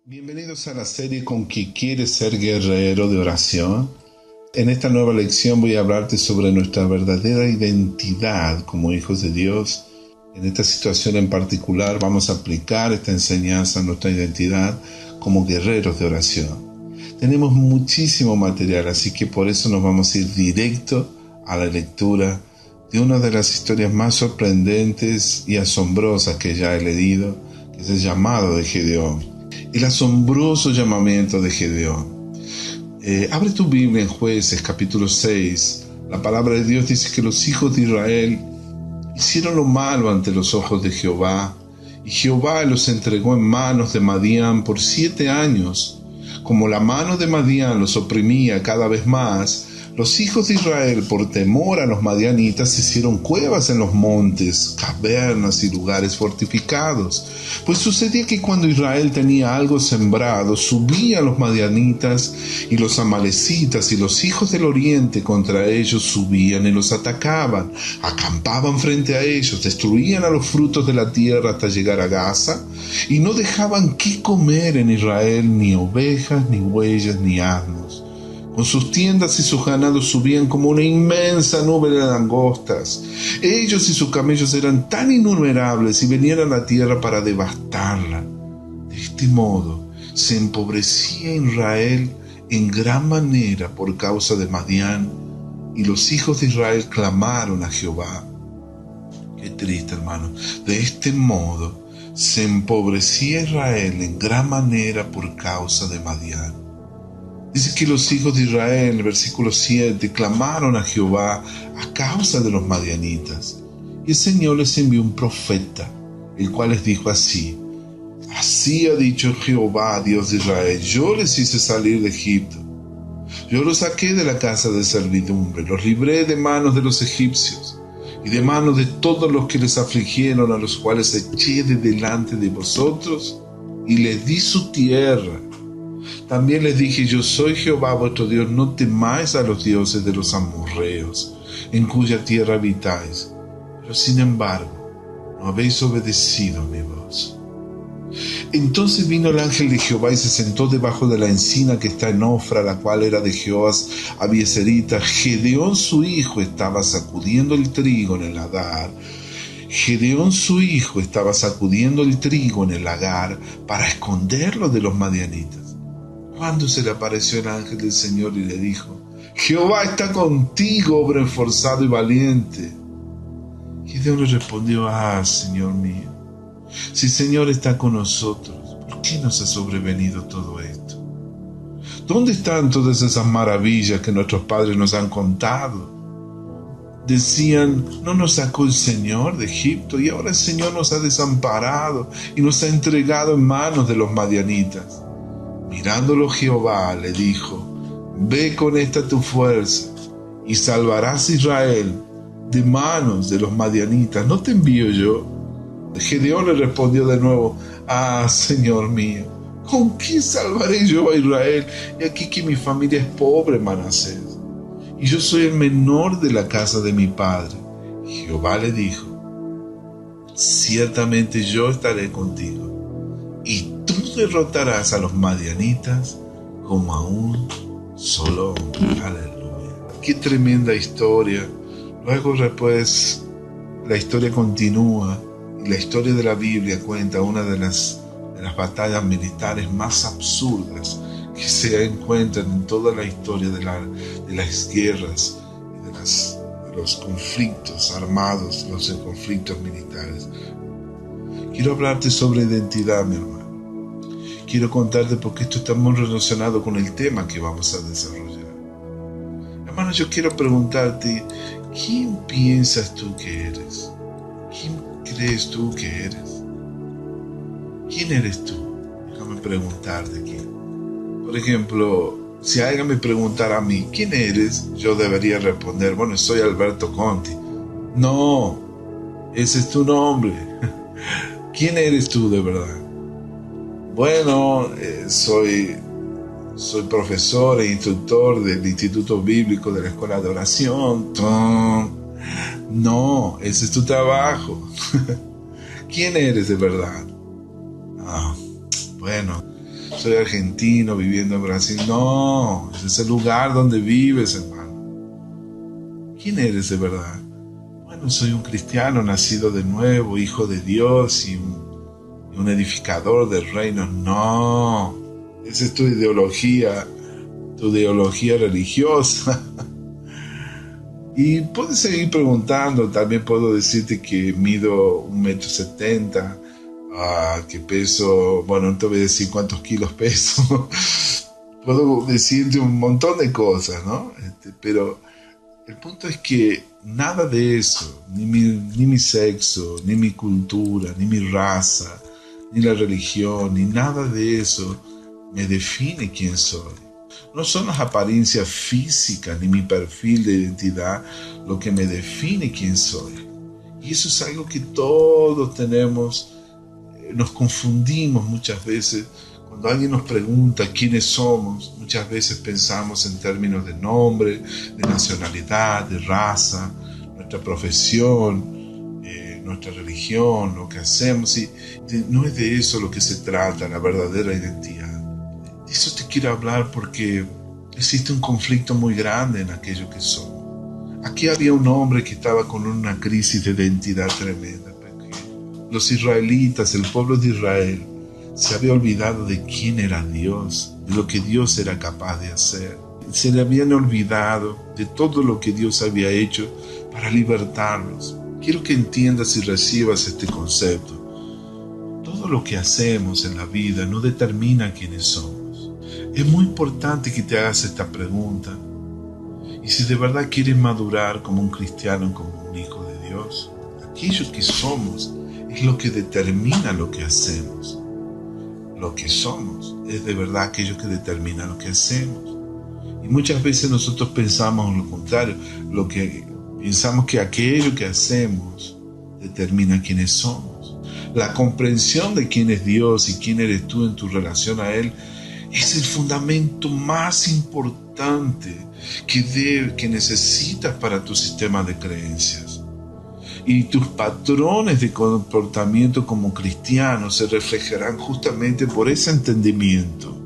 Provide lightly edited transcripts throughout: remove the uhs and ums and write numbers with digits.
Bienvenidos a la serie Con que quieres ser guerrero de oración. En esta nueva lección voy a hablarte sobre nuestra verdadera identidad como hijos de Dios. En esta situación en particular vamos a aplicar esta enseñanza a nuestra identidad como guerreros de oración. Tenemos muchísimo material, así que por eso nos vamos a ir directo a la lectura de una de las historias más sorprendentes y asombrosas que ya he leído, que es el llamado de Gedeón. El asombroso llamamiento de Gedeón. Abre tu Biblia en Jueces capítulo 6. La palabra de Dios dice que los hijos de Israel hicieron lo malo ante los ojos de Jehová, y Jehová los entregó en manos de Madián por 7 años. Como la mano de Madián los oprimía cada vez más, los hijos de Israel, por temor a los madianitas, hicieron cuevas en los montes, cavernas y lugares fortificados. Pues sucedía que cuando Israel tenía algo sembrado, subían los madianitas y los amalecitas y los hijos del oriente contra ellos subían y los atacaban, acampaban frente a ellos, destruían a los frutos de la tierra hasta llegar a Gaza, y no dejaban qué comer en Israel, ni ovejas, ni bueyes, ni asnos. Con sus tiendas y sus ganados subían como una inmensa nube de langostas. Ellos y sus camellos eran tan innumerables y venían a la tierra para devastarla. De este modo se empobrecía Israel en gran manera por causa de Madián, y los hijos de Israel clamaron a Jehová. Qué triste, hermano. De este modo se empobrecía Israel en gran manera por causa de Madián. Dice que los hijos de Israel, en el versículo 7, clamaron a Jehová a causa de los madianitas. Y el Señor les envió un profeta, el cual les dijo así: Así ha dicho Jehová, Dios de Israel, yo les hice salir de Egipto. Yo los saqué de la casa de servidumbre, los libré de manos de los egipcios y de manos de todos los que les afligieron, a los cuales eché de delante de vosotros y les di su tierra. También les dije: yo soy Jehová vuestro Dios, no temáis a los dioses de los amorreos, en cuya tierra habitáis. Pero sin embargo, no habéis obedecido a mi voz. Entonces vino el ángel de Jehová y se sentó debajo de la encina que está en Ofra, la cual era de Joas Abieserita. Gedeón su hijo estaba sacudiendo el trigo en el lagar. Gedeón su hijo estaba sacudiendo el trigo en el lagar para esconderlo de los madianitas. Cuando se le apareció el ángel del Señor y le dijo: Jehová está contigo, hombre esforzado y valiente. Gedeón le respondió: Señor mío, si el Señor está con nosotros, ¿por qué nos ha sobrevenido todo esto? ¿Dónde están todas esas maravillas que nuestros padres nos han contado? Decían: ¿no nos sacó el Señor de Egipto? Y ahora el Señor nos ha desamparado y nos ha entregado en manos de los madianitas. Mirándolo Jehová le dijo: Ve con esta tu fuerza y salvarás a Israel de manos de los madianitas. ¿No te envío yo? Gedeón le respondió de nuevo: Señor mío, ¿con qué salvaré yo a Israel? Y aquí que mi familia es pobre, Manasés, y yo soy el menor de la casa de mi padre. Jehová le dijo: Ciertamente yo estaré contigo, y tú derrotarás a los madianitas como a un solo hombre. Aleluya. Qué tremenda historia. Luego después la historia continúa y la historia de la Biblia cuenta una de las batallas militares más absurdas que se encuentran en toda la historia de las guerras y de los conflictos armados, los conflictos militares. Quiero hablarte sobre identidad, mi hermano. Quiero contarte porque esto está muy relacionado con el tema que vamos a desarrollar. Hermano, yo quiero preguntarte: ¿quién piensas tú que eres? ¿Quién crees tú que eres? ¿Quién eres tú? Déjame preguntarte quién. Por ejemplo, si alguien me preguntara a mí: ¿quién eres?, yo debería responder: bueno, soy Alberto Conti. No, ese es tu nombre. ¿Quién eres tú de verdad? Bueno, soy profesor e instructor del Instituto Bíblico de la Escuela de Oración. No, ese es tu trabajo. ¿Quién eres de verdad? Bueno, soy argentino viviendo en Brasil. No, ese es el lugar donde vives, hermano. ¿Quién eres de verdad? Bueno, soy un cristiano nacido de nuevo, hijo de Dios y un edificador del reino. No, esa es tu ideología religiosa. Y puedes seguir preguntando. También puedo decirte que mido 1,70 m, que peso, bueno, no te voy a decir cuántos kilos peso. Puedo decirte un montón de cosas, ¿no? Pero el punto es que nada de eso, ni mi sexo, ni mi cultura, ni mi raza, ni la religión, ni nada de eso me define quién soy. No son las apariencias físicas ni mi perfil de identidad lo que me define quién soy. Y eso es algo que todos tenemos. Nos confundimos muchas veces. Cuando alguien nos pregunta quiénes somos, muchas veces pensamos en términos de nombre, de nacionalidad, de raza, nuestra profesión, nuestra religión, lo que hacemos. Y no es de eso lo que se trata, la verdadera identidad. De eso te quiero hablar porque existe un conflicto muy grande en aquello que somos. Aquí había un hombre que estaba con una crisis de identidad tremenda. Porque los israelitas, el pueblo de Israel, se había olvidado de quién era Dios, de lo que Dios era capaz de hacer. Se le habían olvidado de todo lo que Dios había hecho para libertarlos. Quiero que entiendas y recibas este concepto. Todo lo que hacemos en la vida no determina quiénes somos. Es muy importante que te hagas esta pregunta. Y si de verdad quieres madurar como un cristiano, como un hijo de Dios, aquello que somos es lo que determina lo que hacemos. Lo que somos es de verdad aquello que determina lo que hacemos. Y muchas veces nosotros pensamos lo contrario, pensamos que aquello que hacemos determina quiénes somos. La comprensión de quién es Dios y quién eres tú en tu relación a Él es el fundamento más importante que necesitas para tu sistema de creencias. Y tus patrones de comportamiento como cristiano se reflejarán justamente por ese entendimiento.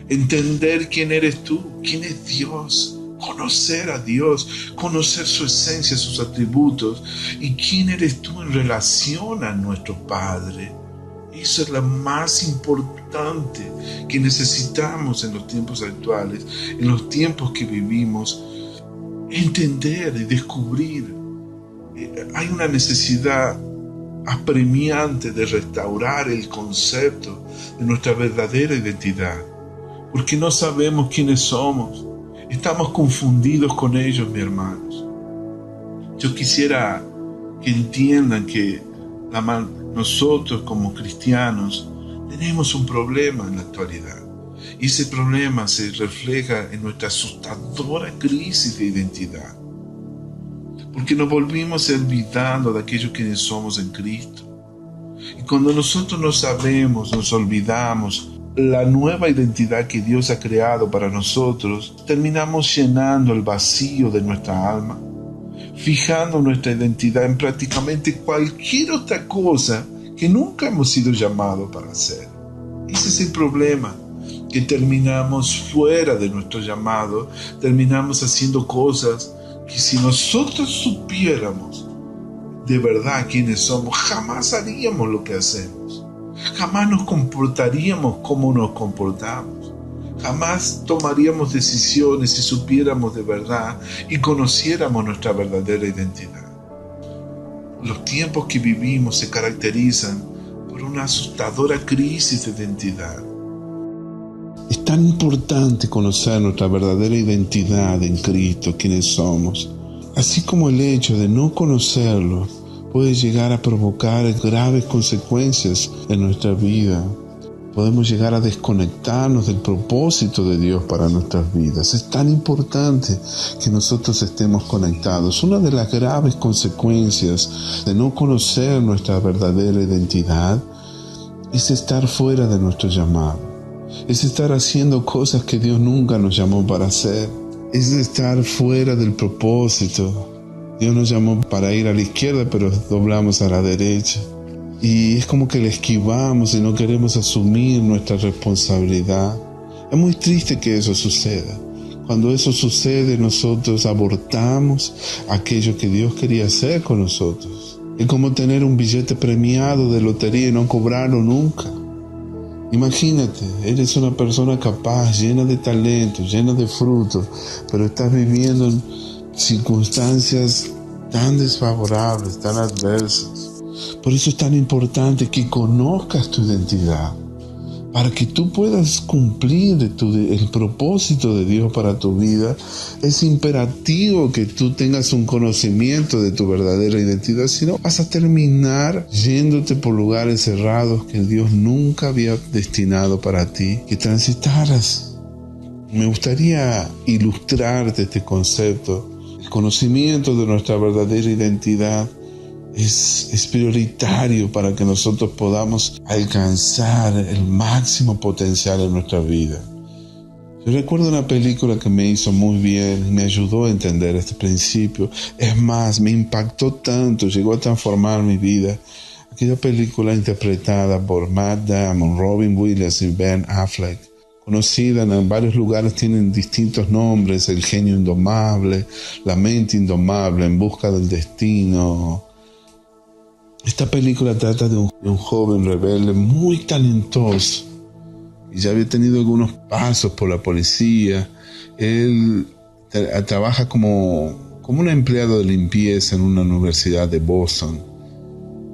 Entender quién eres tú, quién es Dios, conocer a Dios, conocer su esencia, sus atributos y quién eres tú en relación a nuestro Padre. Eso es lo más importante que necesitamos en los tiempos actuales, en los tiempos que vivimos, entender y descubrir. Hay una necesidad apremiante de restaurar el concepto de nuestra verdadera identidad, porque no sabemos quiénes somos. Estamos confundidos con ellos, mis hermanos. Yo quisiera que entiendan que nosotros como cristianos tenemos un problema en la actualidad. Y ese problema se refleja en nuestra asustadora crisis de identidad. Porque nos volvimos olvidando de aquello que somos en Cristo. Y cuando nosotros no sabemos, nos olvidamos la nueva identidad que Dios ha creado para nosotros, terminamos llenando el vacío de nuestra alma, fijando nuestra identidad en prácticamente cualquier otra cosa que nunca hemos sido llamados para hacer. Ese es el problema, que terminamos fuera de nuestro llamado, terminamos haciendo cosas que si nosotros supiéramos de verdad quiénes somos, jamás haríamos lo que hacemos. Jamás nos comportaríamos como nos comportamos. Jamás tomaríamos decisiones si supiéramos de verdad y conociéramos nuestra verdadera identidad. Los tiempos que vivimos se caracterizan por una asustadora crisis de identidad. Es tan importante conocer nuestra verdadera identidad en Cristo, quiénes somos, así como el hecho de no conocerlo puede llegar a provocar graves consecuencias en nuestra vida. Podemos llegar a desconectarnos del propósito de Dios para nuestras vidas. Es tan importante que nosotros estemos conectados. Una de las graves consecuencias de no conocer nuestra verdadera identidad es estar fuera de nuestro llamado. Es estar haciendo cosas que Dios nunca nos llamó para hacer. Es estar fuera del propósito. Dios nos llamó para ir a la izquierda, pero doblamos a la derecha. y es como que la esquivamos y no queremos asumir nuestra responsabilidad. Es muy triste que eso suceda. Cuando eso sucede, nosotros abortamos aquello que Dios quería hacer con nosotros. Es como tener un billete premiado de lotería y no cobrarlo nunca. Imagínate, eres una persona capaz, llena de talento, llena de frutos, pero estás viviendo en circunstancias tan desfavorables, tan adversas. Por eso es tan importante que conozcas tu identidad, para que tú puedas cumplir el propósito de Dios para tu vida. Es imperativo que tú tengas un conocimiento de tu verdadera identidad, si no vas a terminar yéndote por lugares cerrados que Dios nunca había destinado para ti que transitaras. Me gustaría ilustrarte este concepto. El conocimiento de nuestra verdadera identidad es prioritario para que nosotros podamos alcanzar el máximo potencial en nuestra vida. Yo recuerdo una película que me hizo muy bien y me ayudó a entender este principio. Es más, me impactó tanto, llegó a transformar mi vida. Aquella película interpretada por Matt Damon, Robin Williams y Ben Affleck, conocida en varios lugares, tienen distintos nombres: El genio indomable, La mente indomable, En busca del destino. Esta película trata de un joven rebelde muy talentoso y ya había tenido algunos pasos por la policía. Él trabaja como un empleado de limpieza en una universidad de Boston,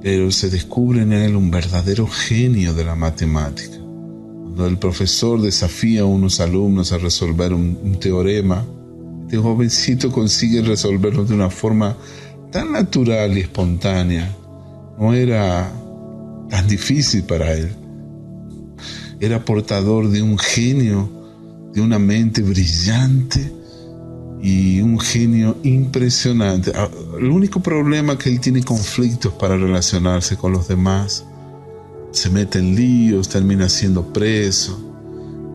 pero se descubre en él un verdadero genio de la matemática. Cuando el profesor desafía a unos alumnos a resolver un teorema, este jovencito consigue resolverlo de una forma tan natural y espontánea. No era tan difícil para él. Era portador de un genio, de una mente brillante y un genio impresionante. El único problema es que él tiene conflictos para relacionarse con los demás. Se mete en líos, termina siendo preso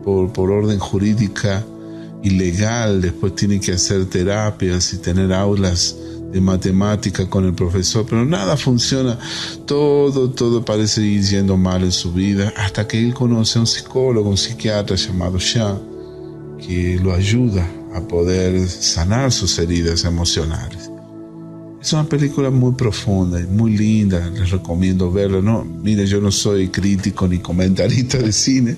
por orden jurídica ilegal. Después tiene que hacer terapias y tener aulas de matemática con el profesor, pero nada funciona. Todo parece ir yendo mal en su vida, hasta que él conoce a un psicólogo, un psiquiatra llamado Sean, que lo ayuda a poder sanar sus heridas emocionales. Es una película muy profunda y muy linda, les recomiendo verla. No, mire, yo no soy crítico ni comentarista de cine,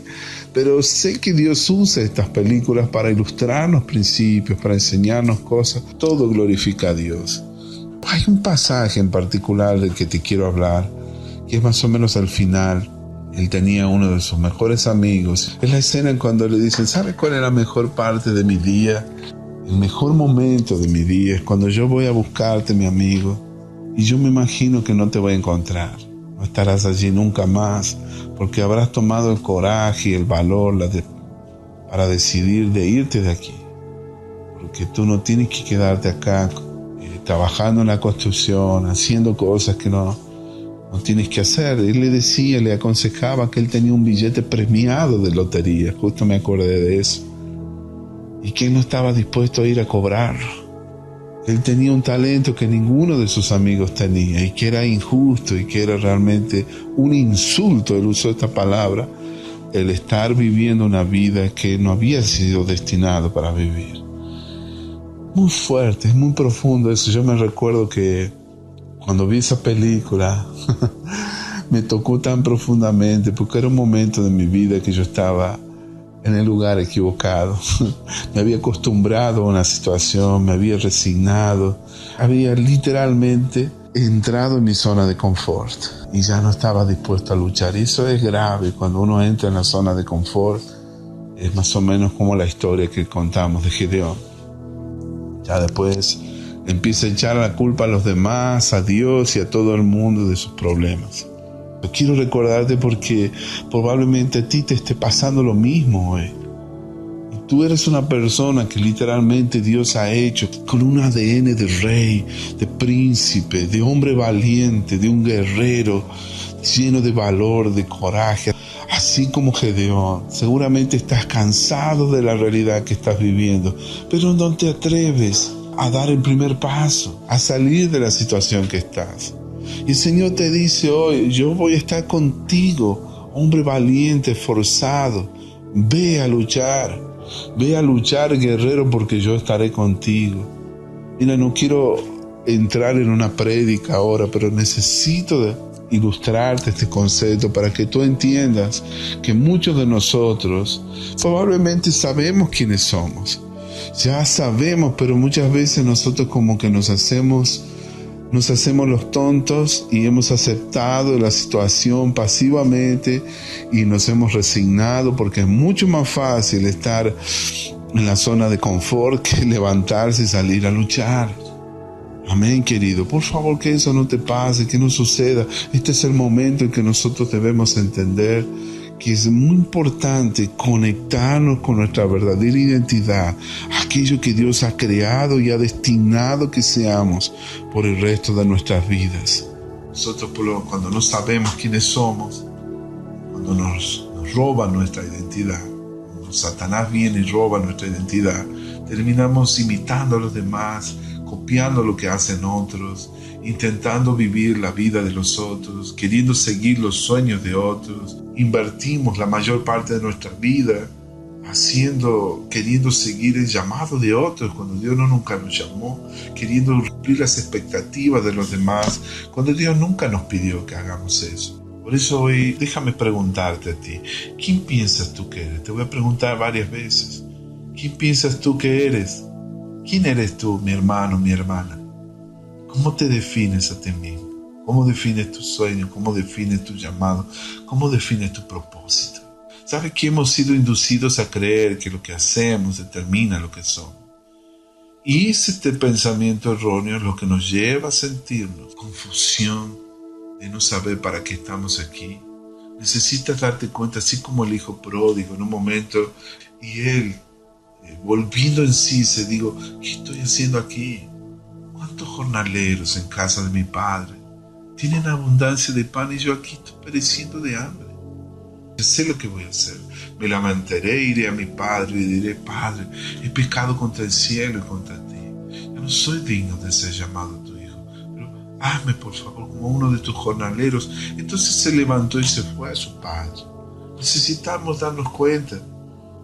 pero sé que Dios usa estas películas para ilustrarnos principios, para enseñarnos cosas. Todo glorifica a Dios. Hay un pasaje en particular del que te quiero hablar, que es más o menos al final. Él tenía uno de sus mejores amigos. Es la escena en cuando le dicen: ¿sabes cuál es la mejor parte de mi día? El mejor momento de mi día es cuando yo voy a buscarte, mi amigo, y yo me imagino que no te voy a encontrar. No estarás allí nunca más, porque habrás tomado el coraje y el valor para decidir de irte de aquí. Porque tú no tienes que quedarte acá trabajando en la construcción, haciendo cosas que no tienes que hacer. Él le decía, le aconsejaba que él tenía un billete premiado de lotería. Justo me acordé de eso. Y que él no estaba dispuesto a ir a cobrarlo. Él tenía un talento que ninguno de sus amigos tenía, y que era injusto y que era realmente un insulto, él usó esta palabra, el estar viviendo una vida que no había sido destinado para vivir. Muy fuerte, es muy profundo eso. Yo me recuerdo que cuando vi esa película me tocó tan profundamente, porque era un momento de mi vida que yo estaba en el lugar equivocado. Me había acostumbrado a una situación, me había resignado, había literalmente entrado en mi zona de confort y ya no estaba dispuesto a luchar. Y eso es grave. Cuando uno entra en la zona de confort, es más o menos como la historia que contamos de Gedeón. Ya después empieza a echar la culpa a los demás, a Dios y a todo el mundo de sus problemas. Yo quiero recordarte porque probablemente a ti te esté pasando lo mismo hoy. Y tú eres una persona que literalmente Dios ha hecho con un ADN de rey, de príncipe, de hombre valiente, de un guerrero lleno de valor, de coraje. Así como Gedeón, seguramente estás cansado de la realidad que estás viviendo, pero no te atreves a dar el primer paso, a salir de la situación que estás. Y el Señor te dice hoy, yo voy a estar contigo, hombre valiente, esforzado. Ve a luchar, guerrero, porque yo estaré contigo. Mira, no quiero entrar en una prédica ahora, pero necesito ilustrarte este concepto para que tú entiendas que muchos de nosotros probablemente sabemos quiénes somos. Ya sabemos, pero muchas veces nosotros como que nos hacemos los tontos y hemos aceptado la situación pasivamente y nos hemos resignado, porque es mucho más fácil estar en la zona de confort que levantarse y salir a luchar. Amén, querido. Por favor, que eso no te pase, que no suceda. Este es el momento en que nosotros debemos entender que es muy importante conectarnos con nuestra verdadera identidad, aquello que Dios ha creado y ha destinado que seamos por el resto de nuestras vidas. Nosotros, cuando no sabemos quiénes somos, cuando nos roban nuestra identidad, cuando Satanás viene y roba nuestra identidad, terminamos imitando a los demás, copiando lo que hacen otros, intentando vivir la vida de los otros, queriendo seguir los sueños de otros. Invertimos la mayor parte de nuestra vida queriendo seguir el llamado de otros, cuando Dios nunca nos llamó, queriendo cumplir las expectativas de los demás, cuando Dios nunca nos pidió que hagamos eso. Por eso hoy déjame preguntarte a ti, ¿quién piensas tú que eres? Te voy a preguntar varias veces. ¿Quién piensas tú que eres? ¿Quién eres tú, mi hermano, mi hermana? ¿Cómo te defines a ti mismo? ¿Cómo defines tus sueños? ¿Cómo defines tu llamado? ¿Cómo defines tu propósito? ¿Sabes que hemos sido inducidos a creer que lo que hacemos determina lo que somos? Y este pensamiento erróneo es lo que nos lleva a sentirnos confusión de no saber para qué estamos aquí. Necesitas darte cuenta, así como el hijo pródigo en un momento, y él, volviendo en sí, se dijo, ¿qué estoy haciendo aquí? ¿Cuántos jornaleros en casa de mi padre tienen abundancia de pan y yo aquí estoy pereciendo de hambre? Yo sé lo que voy a hacer. Me lamentaré, iré a mi padre y diré, Padre, he pecado contra el cielo y contra ti. Yo no soy digno de ser llamado tu hijo, pero hazme por favor como uno de tus jornaleros. Entonces se levantó y se fue a su padre. Necesitamos darnos cuenta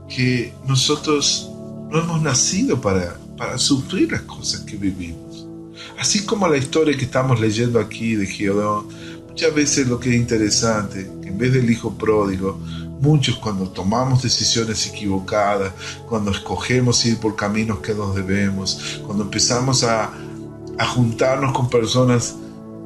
que nosotros no hemos nacido para sufrir las cosas que vivimos. Así como la historia que estamos leyendo aquí de Gedeón, muchas veces lo que es interesante, que en vez del hijo pródigo, muchos cuando tomamos decisiones equivocadas, cuando escogemos ir por caminos que nos debemos, cuando empezamos a juntarnos con personas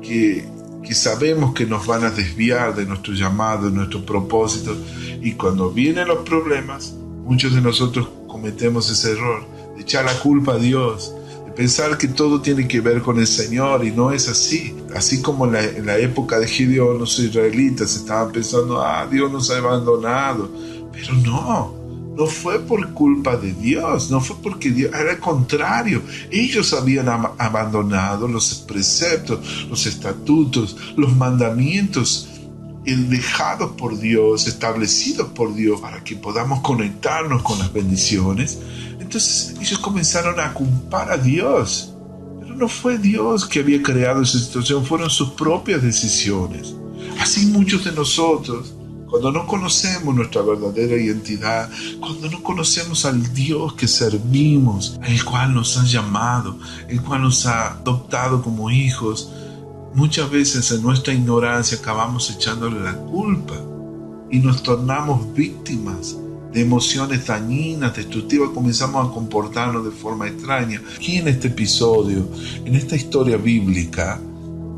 que sabemos que nos van a desviar de nuestro llamado, de nuestro propósito, y cuando vienen los problemas, muchos de nosotros cometemos ese error de echar la culpa a Dios, de pensar que todo tiene que ver con el Señor, y no es así. Así como en la época de Gedeón, los israelitas estaban pensando, Dios nos ha abandonado. Pero no fue por culpa de Dios, no fue porque Dios, era al contrario. Ellos habían abandonado los preceptos, los estatutos, los mandamientos dejados por Dios, establecidos por Dios, para que podamos conectarnos con las bendiciones. Entonces ellos comenzaron a culpar a Dios, pero no fue Dios que había creado esa situación, fueron sus propias decisiones. Así muchos de nosotros, cuando no conocemos nuestra verdadera identidad, cuando no conocemos al Dios que servimos, el cual nos ha llamado, el cual nos ha adoptado como hijos, muchas veces en nuestra ignorancia acabamos echándole la culpa y nos tornamos víctimas de emociones dañinas, destructivas, comenzamos a comportarnos de forma extraña. Aquí en este episodio, en esta historia bíblica,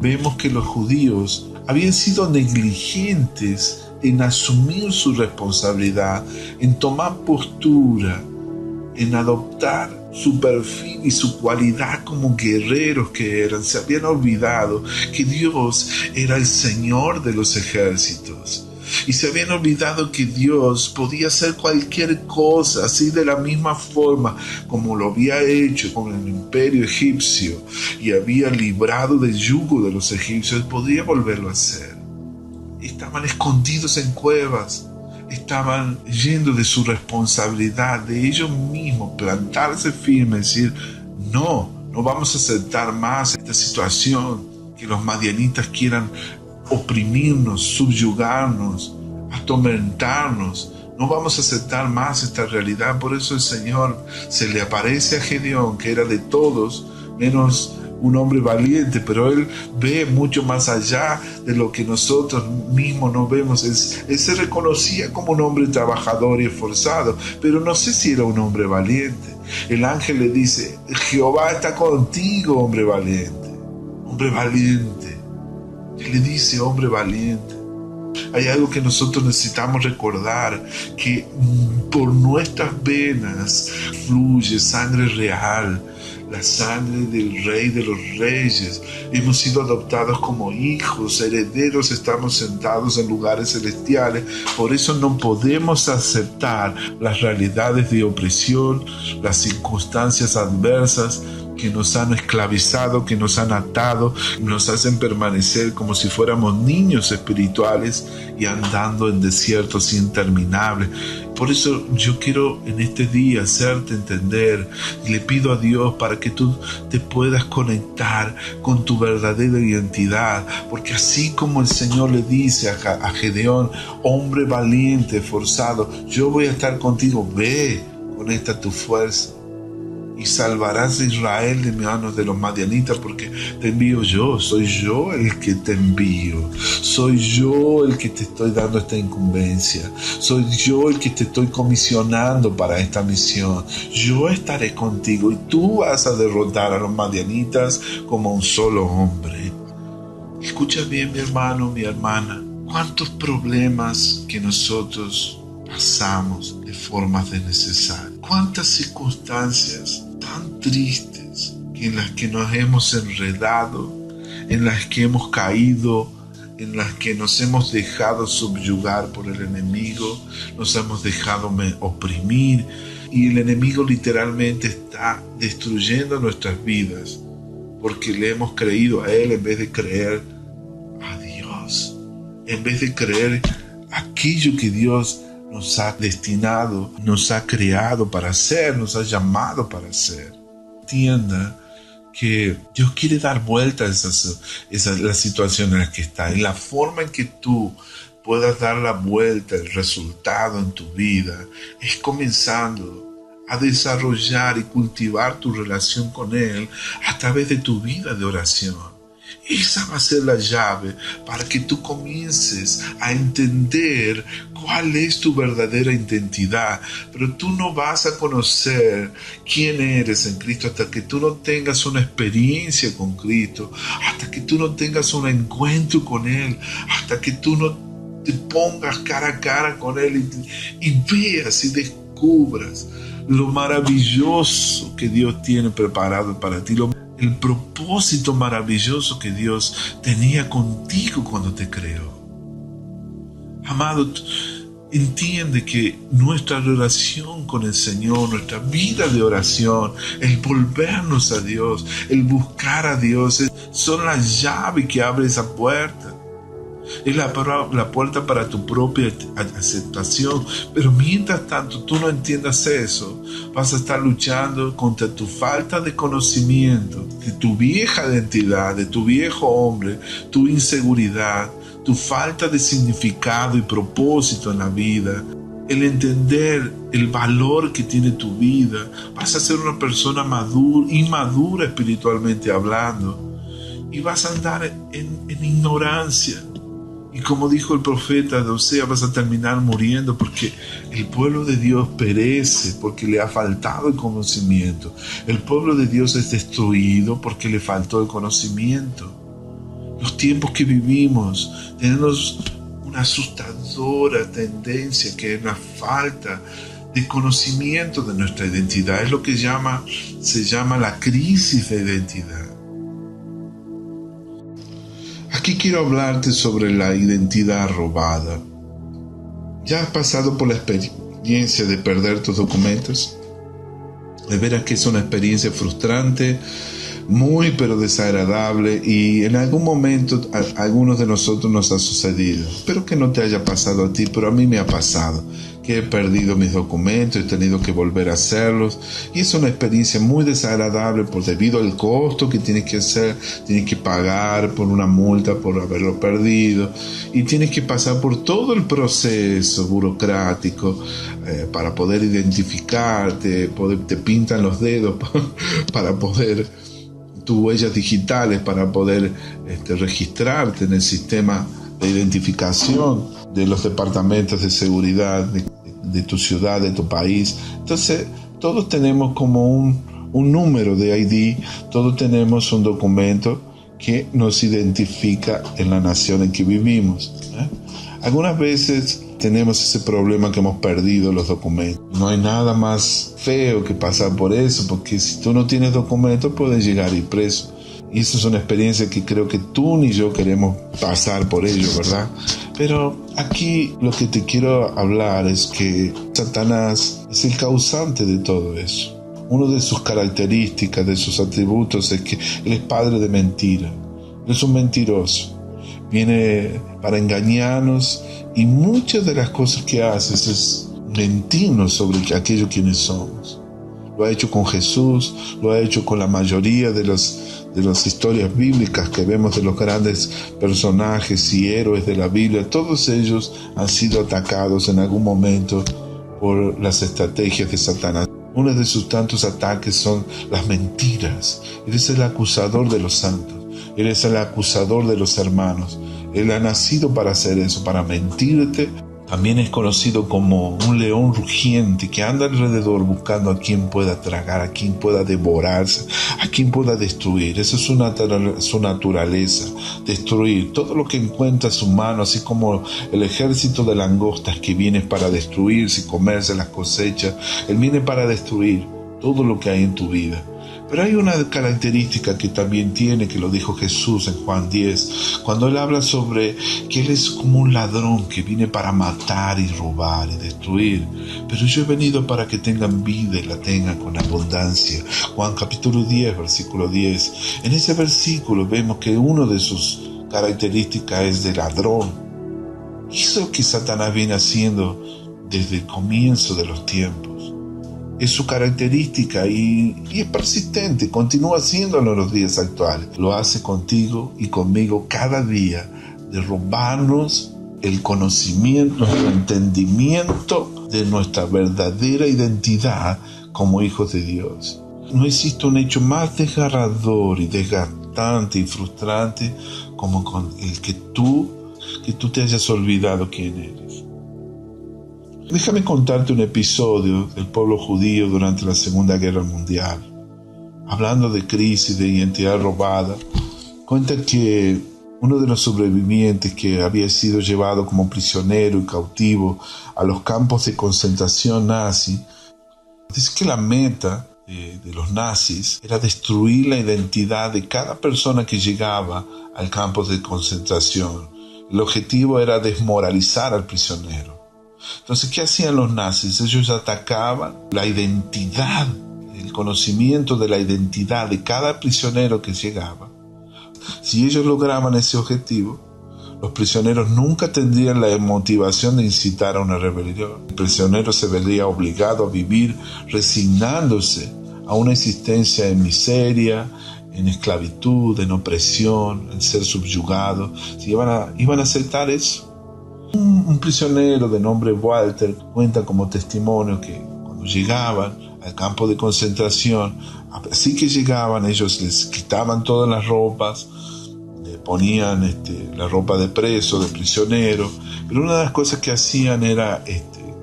vemos que los judíos habían sido negligentes en asumir su responsabilidad, en tomar postura, en adoptar su perfil y su cualidad como guerreros que eran. Se habían olvidado que Dios era el Señor de los ejércitos. Y se habían olvidado que Dios podía hacer cualquier cosa, así de la misma forma como lo había hecho con el imperio egipcio y había librado del yugo de los egipcios, podía volverlo a hacer. Estaban escondidos en cuevas, estaban yendo de su responsabilidad, de ellos mismos, plantarse firme, decir, no vamos a aceptar más esta situación que los madianitas quieran oprimirnos, subyugarnos, atormentarnos. No vamos a aceptar más esta realidad. Por eso el Señor se le aparece a Gedeón, que era de todos menos un hombre valiente, pero él ve mucho más allá de lo que nosotros mismos no vemos. Él se reconocía como un hombre trabajador y esforzado, pero no sé si era un hombre valiente. El ángel le dice: Jehová está contigo, hombre valiente. Hombre valiente. Él le dice hombre valiente. Hay algo que nosotros necesitamos recordar, que por nuestras venas fluye sangre real, la sangre del Rey de los Reyes. Hemos sido adoptados como hijos, herederos, estamos sentados en lugares celestiales. Por eso no podemos aceptar las realidades de opresión, las circunstancias adversas que nos han esclavizado, que nos han atado, nos hacen permanecer como si fuéramos niños espirituales y andando en desiertos interminables. Por eso yo quiero en este día hacerte entender, y le pido a Dios para que tú te puedas conectar con tu verdadera identidad, porque así como el Señor le dice a Gedeón, hombre valiente, esforzado, yo voy a estar contigo, ve, conecta tu fuerza y salvarás a Israel de manos de los madianitas, porque te envío yo, soy yo el que te envío, soy yo el que te estoy dando esta incumbencia, soy yo el que te estoy comisionando para esta misión. Yo estaré contigo y tú vas a derrotar a los madianitas como un solo hombre. Escucha bien, mi hermano, mi hermana, cuántos problemas que nosotros pasamos de formas desnecesarias, cuántas circunstancias tan tristes en las que nos hemos enredado, en las que hemos caído, en las que nos hemos dejado subyugar por el enemigo, nos hemos dejado oprimir, y el enemigo literalmente está destruyendo nuestras vidas porque le hemos creído a él en vez de creer a Dios, en vez de creer aquello que Dios nos ha destinado, nos ha creado para hacer, nos ha llamado para hacer. Entienda que Dios quiere dar vuelta a la situación en la que está, y la forma en que tú puedas dar la vuelta, el resultado en tu vida, es comenzando a desarrollar y cultivar tu relación con Él a través de tu vida de oración. Esa va a ser la llave para que tú comiences a entender cuál es tu verdadera identidad. Pero tú no vas a conocer quién eres en Cristo hasta que tú no tengas una experiencia con Cristo, hasta que tú no tengas un encuentro con Él, hasta que tú no te pongas cara a cara con Él y veas y descubras lo maravilloso que Dios tiene preparado para ti, el propósito maravilloso que Dios tenía contigo cuando te creó. Amado, entiende que nuestra relación con el Señor, nuestra vida de oración, el volvernos a Dios, el buscar a Dios, son la llave que abre esa puerta. Es la puerta para tu propia aceptación. Pero mientras tanto tú no entiendas eso, vas a estar luchando contra tu falta de conocimiento de tu vieja identidad, de tu viejo hombre, tu inseguridad, tu falta de significado y propósito en la vida. El entender el valor que tiene tu vida, vas a ser una persona inmadura espiritualmente hablando, y vas a andar en ignorancia. Y como dijo el profeta de Osea, vas a terminar muriendo, porque el pueblo de Dios perece porque le ha faltado el conocimiento. El pueblo de Dios es destruido porque le faltó el conocimiento. Los tiempos que vivimos tenemos una asustadora tendencia, que es la falta de conocimiento de nuestra identidad. Es lo que se llama la crisis de identidad. Aquí quiero hablarte sobre la identidad robada. ¿Ya has pasado por la experiencia de perder tus documentos? De veras que es una experiencia frustrante, muy pero desagradable, y en algún momento a algunos de nosotros nos ha sucedido. Espero que no te haya pasado a ti, pero a mí me ha pasado, que que he perdido mis documentos, he tenido que volver a hacerlos, y es una experiencia muy desagradable debido al costo que tienes que hacer. Tienes que pagar por una multa por haberlo perdido, y tienes que pasar por todo el proceso burocrático para poder identificarte, te pintan los dedos para poder, tus huellas digitales, para poder registrarte en el sistema de identificación de los departamentos de seguridad de tu ciudad, de tu país. Entonces, todos tenemos como un número de ID, todos tenemos un documento que nos identifica en la nación en que vivimos. Algunas veces tenemos ese problema que hemos perdido los documentos. No hay nada más feo que pasar por eso, porque si tú no tienes documentos puedes llegar a ir preso. Y eso es una experiencia que creo que tú ni yo queremos pasar por ello, ¿verdad? Pero aquí lo que te quiero hablar es que Satanás es el causante de todo eso. Una de sus características, de sus atributos, es que él es padre de mentira. Él es un mentiroso. Viene para engañarnos, y muchas de las cosas que hace es mentirnos sobre aquello quienes somos. Lo ha hecho con Jesús, lo ha hecho con la mayoría de las historias bíblicas que vemos de los grandes personajes y héroes de la Biblia. Todos ellos han sido atacados en algún momento por las estrategias de Satanás. Uno de sus tantos ataques son las mentiras. Él es el acusador de los santos. Él es el acusador de los hermanos. Él ha nacido para hacer eso, para mentirte. También es conocido como un león rugiente que anda alrededor buscando a quien pueda tragar, a quien pueda devorarse, a quien pueda destruir. Esa es su naturaleza, destruir todo lo que encuentra a su mano, así como el ejército de langostas que viene para destruirse y comerse las cosechas. Él viene para destruir todo lo que hay en tu vida. Pero hay una característica que también tiene, que lo dijo Jesús en Juan 10, cuando él habla sobre que él es como un ladrón que viene para matar y robar y destruir. Pero yo he venido para que tengan vida y la tengan con abundancia. Juan capítulo 10, versículo 10. En ese versículo vemos que una de sus características es de ladrón. Y eso es lo que Satanás viene haciendo desde el comienzo de los tiempos. Es su característica y es persistente, continúa haciéndolo en los días actuales. Lo hace contigo y conmigo cada día, de robarnos el conocimiento, el entendimiento de nuestra verdadera identidad como hijos de Dios. No existe un hecho más desgarrador y desgastante y frustrante como con el que tú te hayas olvidado quién eres. Déjame contarte un episodio del pueblo judío durante la Segunda Guerra Mundial. Hablando de crisis, de identidad robada, cuenta que uno de los sobrevivientes que había sido llevado como prisionero y cautivo a los campos de concentración nazi, dice que la meta de los nazis era destruir la identidad de cada persona que llegaba al campo de concentración. El objetivo era desmoralizar al prisionero. Entonces, ¿qué hacían los nazis? Ellos atacaban la identidad, el conocimiento de la identidad de cada prisionero que llegaba. Si ellos lograban ese objetivo, los prisioneros nunca tendrían la motivación de incitar a una rebelión. El prisionero se vería obligado a vivir resignándose a una existencia en miseria, en esclavitud, en opresión, en ser subyugado. Si iban a aceptar eso. Un prisionero de nombre Walter cuenta como testimonio que cuando llegaban al campo de concentración, así que llegaban, ellos les quitaban todas las ropas, le ponían la ropa de preso, de prisionero, pero una de las cosas que hacían era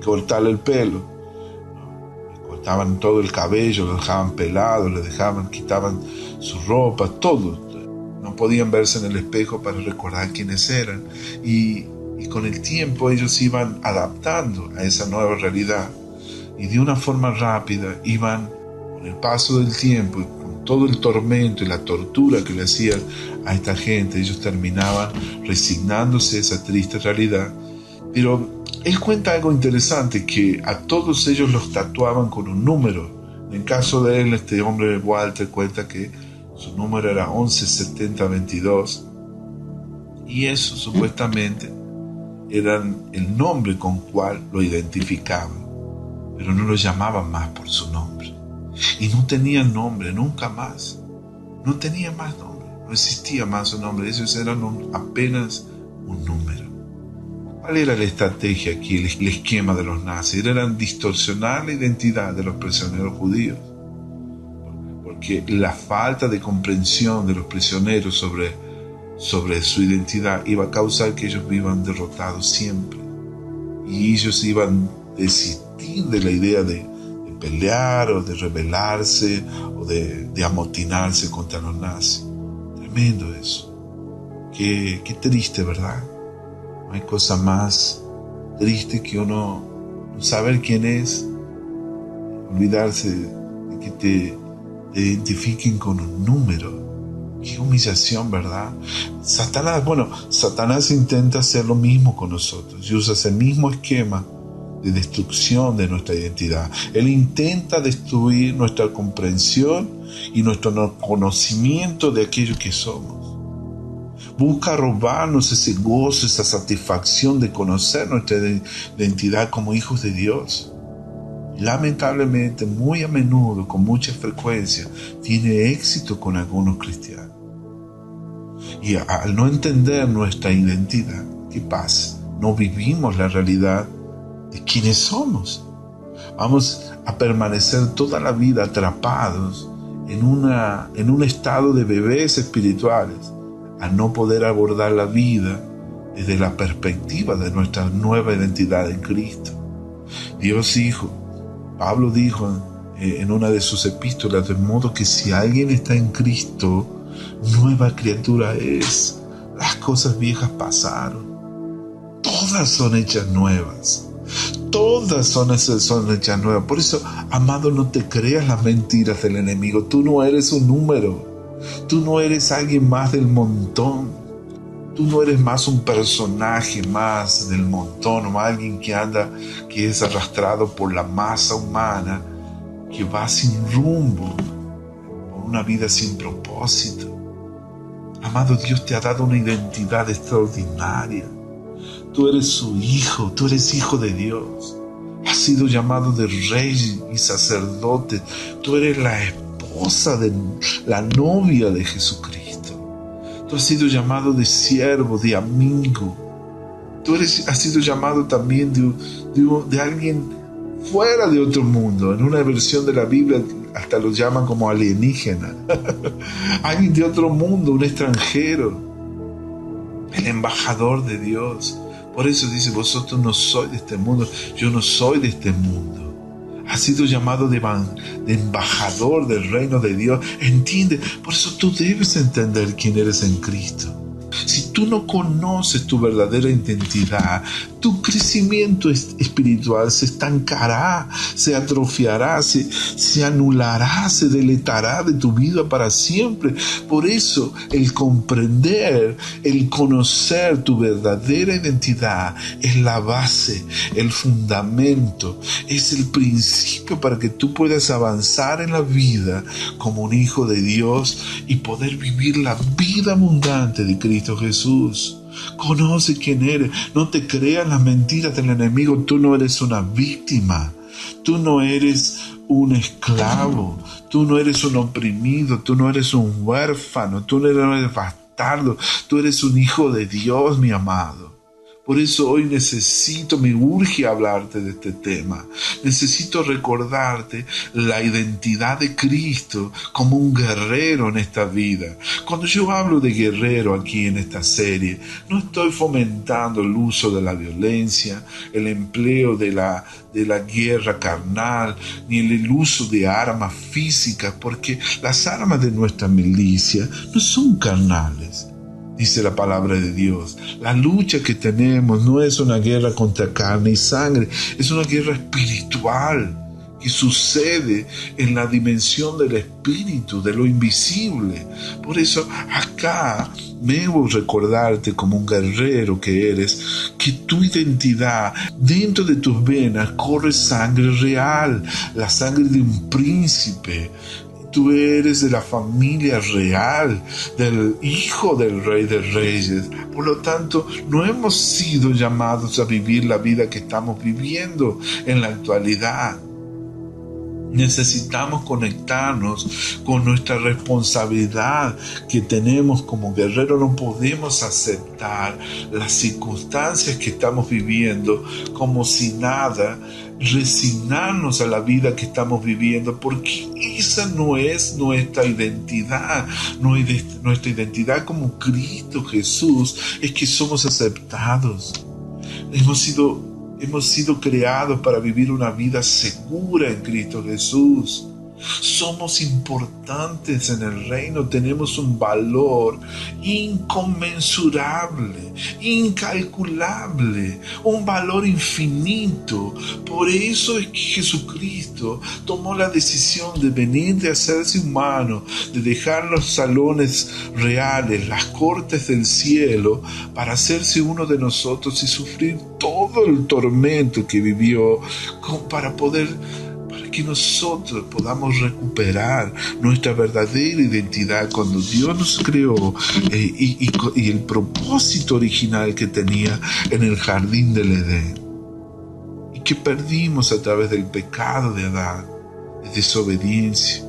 cortarle el pelo. Le cortaban todo el cabello, lo dejaban pelado, quitaban su ropa, todo. No podían verse en el espejo para recordar quiénes eran. Y con el tiempo ellos iban adaptando a esa nueva realidad, y de una forma rápida iban, con el paso del tiempo y con todo el tormento y la tortura que le hacían a esta gente, ellos terminaban resignándose a esa triste realidad. Pero él cuenta algo interesante, que a todos ellos los tatuaban con un número. En el caso de él, este hombre Walter cuenta que su número era 117022, y eso supuestamente eran el nombre con cual lo identificaban, pero no lo llamaban más por su nombre. Y no tenía nombre nunca más. No tenía más nombre. No existía más su nombre. Ellos eran apenas un número. ¿Cuál era la estrategia aquí, el esquema de los nazis? Eran distorsionar la identidad de los prisioneros judíos. Porque la falta de comprensión de los prisioneros sobre su identidad iba a causar que ellos vivan derrotados siempre. Y ellos iban a desistir de la idea de pelear o de rebelarse o de amotinarse contra los nazis. Tremendo eso. Qué triste, ¿verdad? No hay cosa más triste que uno no saber quién es, olvidarse de que te identifiquen con un número. Qué humillación, ¿verdad? Satanás intenta hacer lo mismo con nosotros y usa ese mismo esquema de destrucción de nuestra identidad. Él intenta destruir nuestra comprensión y nuestro conocimiento de aquello que somos. Busca robarnos ese gozo, esa satisfacción de conocer nuestra identidad como hijos de Dios. Lamentablemente, muy a menudo, con mucha frecuencia, tiene éxito con algunos cristianos. Y al no entender nuestra identidad, ¿qué pasa? No vivimos la realidad de quiénes somos. Vamos a permanecer toda la vida atrapados en un estado de bebés espirituales, a no poder abordar la vida desde la perspectiva de nuestra nueva identidad en Cristo. Dios Hijo, Pablo dijo en una de sus epístolas, de modo que si alguien está en Cristo, nueva criatura es. Las cosas viejas pasaron. Todas son hechas nuevas. Todas son hechas nuevas. Por eso, amado, no te creas las mentiras del enemigo. Tú no eres un número. Tú no eres alguien más del montón. Tú no eres más un personaje más del montón, o alguien que es arrastrado por la masa humana, que va sin rumbo, por una vida sin propósito. Amado, Dios te ha dado una identidad extraordinaria. Tú eres su hijo, tú eres hijo de Dios. Has sido llamado de rey y sacerdote. Tú eres la esposa la novia de Jesucristo. Tú has sido llamado de siervo, de amigo. Has sido llamado también de alguien fuera de otro mundo. En una versión de la Biblia hasta lo llaman como alienígena. Alguien de otro mundo, un extranjero. El embajador de Dios. Por eso dice, vosotros no sois de este mundo, yo no soy de este mundo. Has sido llamado de embajador del reino de Dios. Entiende, por eso tú debes entender quién eres en Cristo. Si tú no conoces tu verdadera identidad, tu crecimiento espiritual se estancará, se atrofiará, se anulará, se deletará de tu vida para siempre. Por eso el comprender, el conocer tu verdadera identidad es la base, el fundamento, es el principio para que tú puedas avanzar en la vida como un hijo de Dios y poder vivir la vida abundante de Cristo Jesús. Conoce quién eres. No te creas las mentiras del enemigo. Tú no eres una víctima. Tú no eres un esclavo. Tú no eres un oprimido. Tú no eres un huérfano. Tú no eres bastardo. Tú eres un hijo de Dios, mi amado. Por eso hoy me urge hablarte de este tema. Necesito recordarte la identidad de Cristo como un guerrero en esta vida. Cuando yo hablo de guerrero aquí en esta serie, no estoy fomentando el uso de la violencia, el empleo de la guerra carnal, ni el uso de armas físicas, porque las armas de nuestra milicia no son carnales. Dice la palabra de Dios. La lucha que tenemos no es una guerra contra carne y sangre, es una guerra espiritual que sucede en la dimensión del espíritu, de lo invisible. Por eso acá debo recordarte como un guerrero que eres, que tu identidad, dentro de tus venas corre sangre real, la sangre de un príncipe. Tú eres de la familia real, del hijo del Rey de Reyes. Por lo tanto, no hemos sido llamados a vivir la vida que estamos viviendo en la actualidad. Necesitamos conectarnos con nuestra responsabilidad que tenemos como guerreros. No podemos aceptar las circunstancias que estamos viviendo como si nada, resignarnos a la vida que estamos viviendo, porque esa no es nuestra identidad. Nuestra identidad como Cristo Jesús es que somos aceptados. Hemos sido creados para vivir una vida segura en Cristo Jesús. Somos importantes en el reino, tenemos un valor inconmensurable, incalculable, un valor infinito. Por eso es que Jesucristo tomó la decisión de venir, de hacerse humano, de dejar los salones reales, las cortes del cielo, para hacerse uno de nosotros y sufrir todo el tormento que vivió, para que nosotros podamos recuperar nuestra verdadera identidad cuando Dios nos creó, y el propósito original que tenía en el jardín del Edén, y que perdimos a través del pecado de Adán, de desobediencia.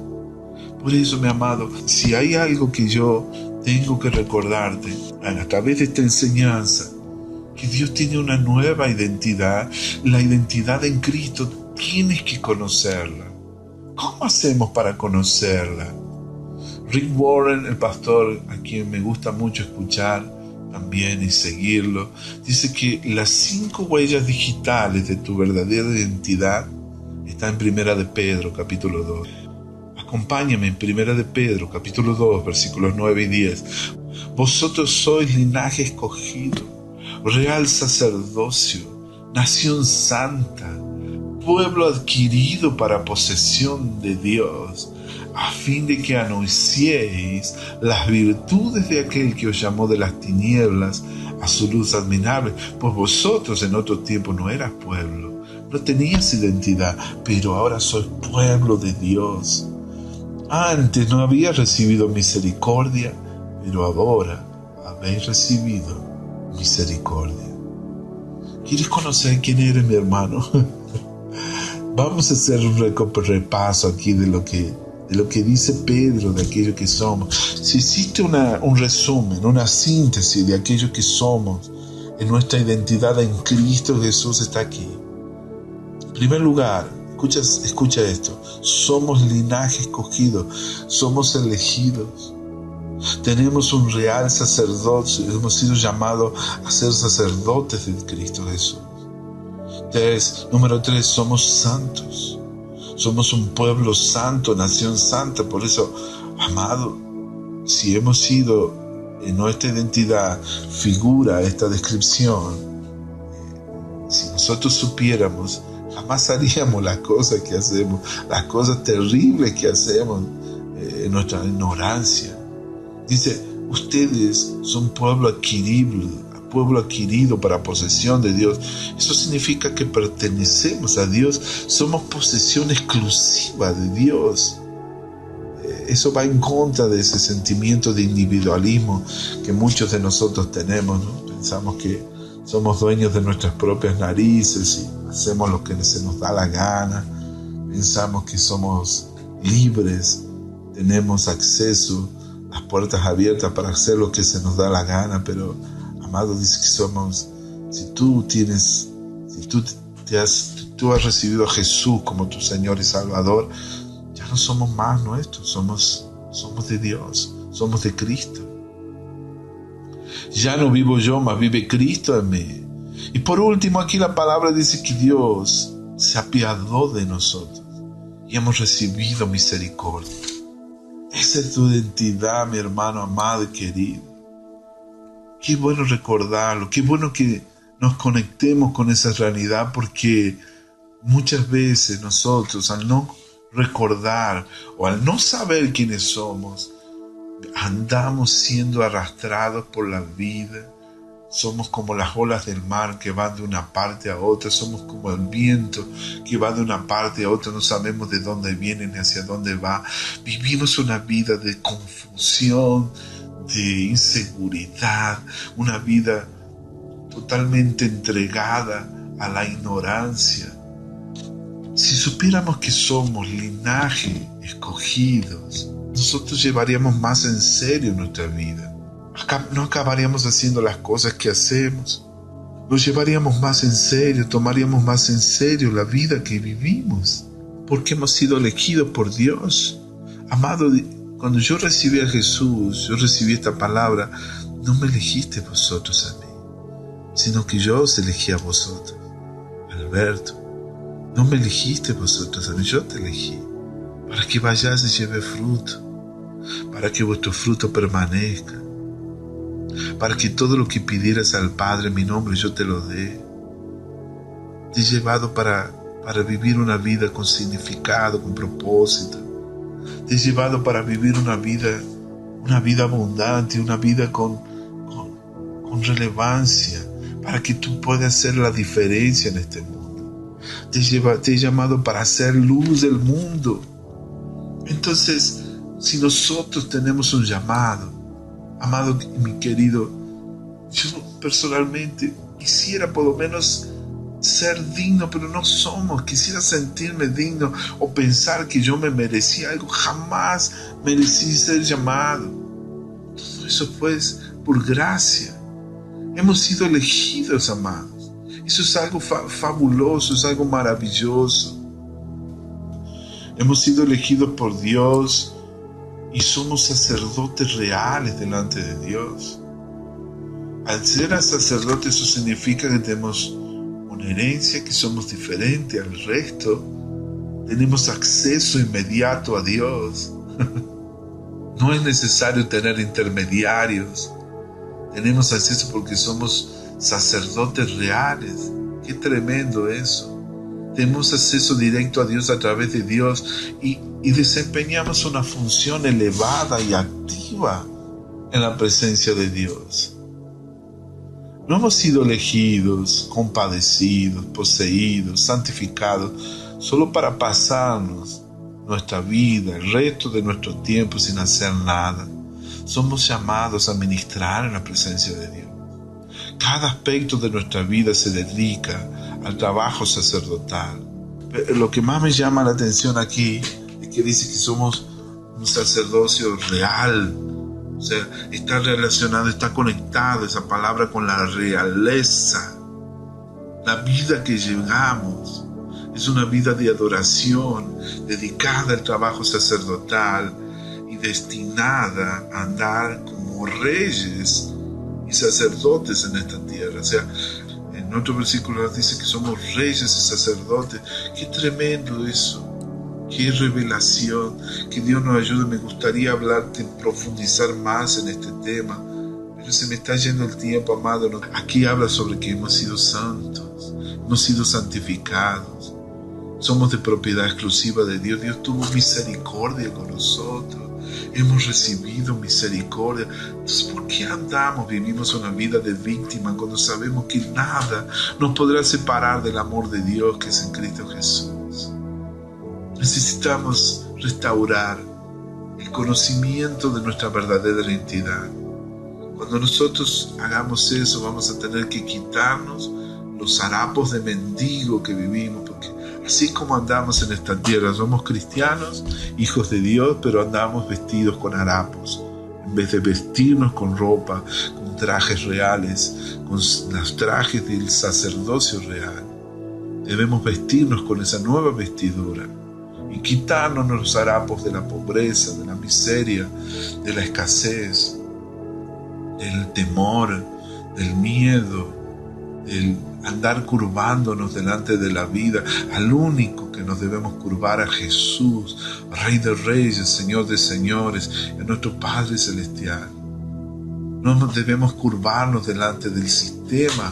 Por eso, mi amado, si hay algo que yo tengo que recordarte a través de esta enseñanza, que Dios tiene una nueva identidad, la identidad en Cristo. Tienes que conocerla. ¿Cómo hacemos para conocerla? Rick Warren, el pastor a quien me gusta mucho escuchar también y seguirlo, dice que las 5 huellas digitales de tu verdadera identidad están en 1 de Pedro, capítulo 2. Acompáñame en 1 de Pedro, capítulo 2, versículos 9 y 10. Vosotros sois linaje escogido, real sacerdocio, nación santa, pueblo adquirido para posesión de Dios, a fin de que anunciéis las virtudes de aquel que os llamó de las tinieblas a su luz admirable. Pues vosotros en otro tiempo no eras pueblo, no tenías identidad, pero ahora sois pueblo de Dios. Antes no habías recibido misericordia, pero ahora habéis recibido misericordia. ¿Quieres conocer quién eres, mi hermano? Vamos a hacer un repaso aquí de lo que dice Pedro, de aquello que somos. Si existe un resumen, una síntesis de aquello que somos, en nuestra identidad en Cristo Jesús está aquí. En primer lugar, escucha esto: somos linaje escogido, somos elegidos. Tenemos un real sacerdocio, hemos sido llamados a ser sacerdotes de Cristo Jesús. Número 3, somos santos. Somos un pueblo santo, nación santa. Por eso, amado, si hemos sido en nuestra identidad figura esta descripción, si nosotros supiéramos, jamás haríamos las cosas que hacemos, las cosas terribles que hacemos en nuestra ignorancia. Dice, ustedes son pueblo adquirido para posesión de Dios. Eso significa que pertenecemos a Dios, somos posesión exclusiva de Dios. Eso va en contra de ese sentimiento de individualismo que muchos de nosotros tenemos, ¿no? Pensamos que somos dueños de nuestras propias narices y hacemos lo que se nos da la gana. Pensamos que somos libres, tenemos acceso, las puertas abiertas para hacer lo que se nos da la gana, pero amado, dice que somos, si tú has recibido a Jesús como tu Señor y Salvador, ya no somos más nuestros, somos de Dios, somos de Cristo. Ya no vivo yo, mas vive Cristo en mí. Y por último, aquí la palabra dice que Dios se apiadó de nosotros y hemos recibido misericordia. Esa es tu identidad, mi hermano amado y querido. Qué bueno recordarlo, qué bueno que nos conectemos con esa realidad, porque muchas veces nosotros, al no recordar o al no saber quiénes somos, andamos siendo arrastrados por la vida Somos como las olas del mar que van de una parte a otra. Somos como el viento que va de una parte a otra. No sabemos de dónde viene ni hacia dónde va. Vivimos una vida de confusión, de inseguridad, una vida totalmente entregada a la ignorancia. Si supiéramos que somos linaje escogidos, nosotros llevaríamos más en serio nuestra vida. No acabaríamos haciendo las cosas que hacemos. Nos llevaríamos más en serio, tomaríamos más en serio la vida que vivimos, porque hemos sido elegidos por Dios. Amado, cuando yo recibí a Jesús, yo recibí esta palabra: no me elegiste vosotros a mí, sino que yo os elegí a vosotros. Alberto, no me elegiste vosotros a mí, yo te elegí, para que vayáis y lleve fruto, para que vuestro fruto permanezca, para que todo lo que pidieras al Padre en mi nombre yo te lo dé. Te he llevado para vivir una vida con significado, con propósito. Te he llevado para vivir una vida abundante, una vida con relevancia, para que tú puedas hacer la diferencia en este mundo. Te he llamado para hacer luz del mundo. Entonces, si nosotros tenemos un llamado, amado y mi querido, yo personalmente quisiera por lo menos ser digno, pero no somos. Quisiera sentirme digno o pensar que yo me merecía algo. Jamás merecí ser llamado. Todo eso fue por gracia. Hemos sido elegidos, amados. Eso es algo fabuloso, es algo maravilloso. Hemos sido elegidos por Dios y somos sacerdotes reales delante de Dios. Al ser sacerdotes, eso significa que tenemos una herencia, que somos diferentes al resto. Tenemos acceso inmediato a Dios. No es necesario tener intermediarios. Tenemos acceso porque somos sacerdotes reales. Qué tremendo eso. Tenemos acceso directo a Dios a través de Dios y desempeñamos una función elevada y activa en la presencia de Dios. No hemos sido elegidos, compadecidos, poseídos, santificados, solo para pasarnos nuestra vida, el resto de nuestro tiempo sin hacer nada. Somos llamados a ministrar en la presencia de Dios. Cada aspecto de nuestra vida se dedica al trabajo sacerdotal. Pero lo que más me llama la atención aquí es que dice que somos un sacerdocio real. O sea, está relacionado, está conectado esa palabra con la realeza. La vida que llevamos es una vida de adoración, dedicada al trabajo sacerdotal y destinada a andar como reyes y sacerdotes en esta tierra. O sea, en otro versículo nos dice que somos reyes y sacerdotes. Qué tremendo eso. Qué revelación. Que Dios nos ayude. Me gustaría hablarte, profundizar más en este tema, pero se me está yendo el tiempo, amado. Aquí habla sobre que hemos sido santos, hemos sido santificados, somos de propiedad exclusiva de Dios. Dios tuvo misericordia con nosotros. Hemos recibido misericordia. Entonces, ¿por qué vivimos una vida de víctima cuando sabemos que nada nos podrá separar del amor de Dios que es en Cristo Jesús? Necesitamos restaurar el conocimiento de nuestra verdadera identidad. Cuando nosotros hagamos eso, vamos a tener que quitarnos los harapos de mendigo que vivimos, porque así como andamos en esta tierra, somos cristianos, hijos de Dios, pero andamos vestidos con harapos. En vez de vestirnos con ropa, con trajes reales, con los trajes del sacerdocio real, debemos vestirnos con esa nueva vestidura y quitarnos los harapos de la pobreza, de la miseria, de la escasez, del temor, del miedo, del andar curvándonos delante de la vida. Al único que nos debemos curvar, a Jesús, Rey de Reyes, Señor de Señores, a nuestro Padre Celestial. No nos debemos curvarnos delante del sistema.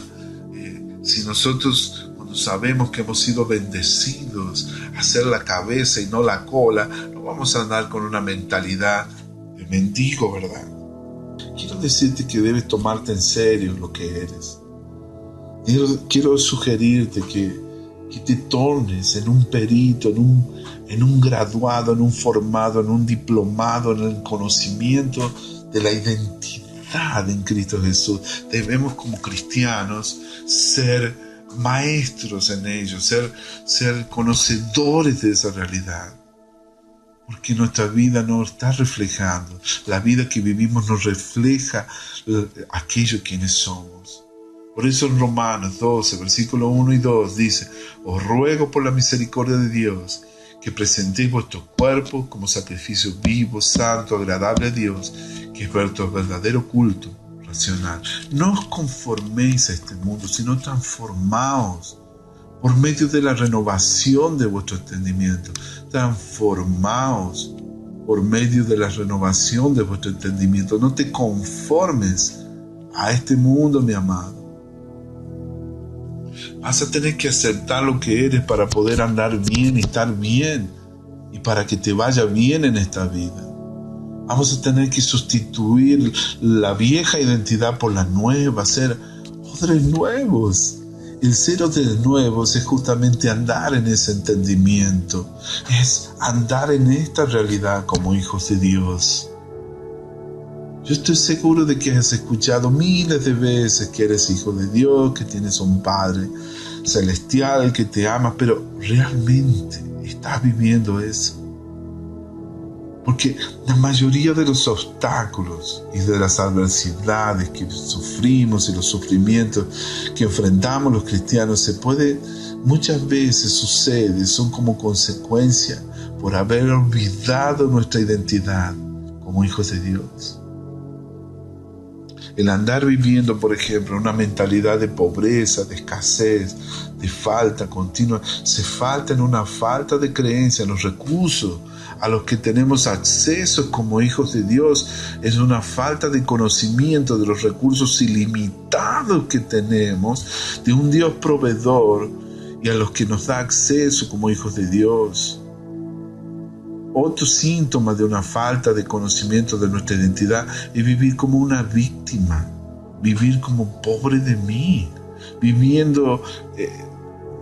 Si nosotros, cuando sabemos que hemos sido bendecidos a ser la cabeza y no la cola, no vamos a andar con una mentalidad de mendigo, ¿verdad? quiero decirte que debes tomarte en serio lo que eres. Quiero sugerirte que te tornes en un perito, en un graduado, en un formado, en un diplomado, en el conocimiento de la identidad en Cristo Jesús. Debemos como cristianos ser maestros en ello, ser conocedores de esa realidad. Porque nuestra vida no está reflejando, la vida que vivimos nos refleja aquello quienes somos. Por eso en Romanos 12, versículos 1 y 2 dice: os ruego por la misericordia de Dios que presentéis vuestros cuerpos como sacrificio vivo, santo, agradable a Dios, que es vuestro verdadero culto racional. No os conforméis a este mundo, sino transformaos por medio de la renovación de vuestro entendimiento. Transformaos por medio de la renovación de vuestro entendimiento. No te conformes a este mundo, mi amado. Vas a tener que aceptar lo que eres para poder andar bien y estar bien, y para que te vaya bien en esta vida. Vamos a tener que sustituir la vieja identidad por la nueva, ser odres nuevos. El ser odres nuevos es justamente andar en ese entendimiento, es andar en esta realidad como hijos de Dios. Yo estoy seguro de que has escuchado miles de veces que eres hijo de Dios, que tienes un Padre celestial que te ama, pero ¿realmente estás viviendo eso? Porque la mayoría de los obstáculos y de las adversidades que sufrimos y los sufrimientos que enfrentamos los cristianos muchas veces son como consecuencia por haber olvidado nuestra identidad como hijos de Dios. El andar viviendo, por ejemplo, una mentalidad de pobreza, de escasez, de falta continua, se falta en una falta de creencia en los recursos a los que tenemos acceso como hijos de Dios, es una falta de conocimiento de los recursos ilimitados que tenemos, de un Dios proveedor y a los que nos da acceso como hijos de Dios. Otro síntoma de una falta de conocimiento de nuestra identidad es vivir como una víctima, vivir como pobre de mí,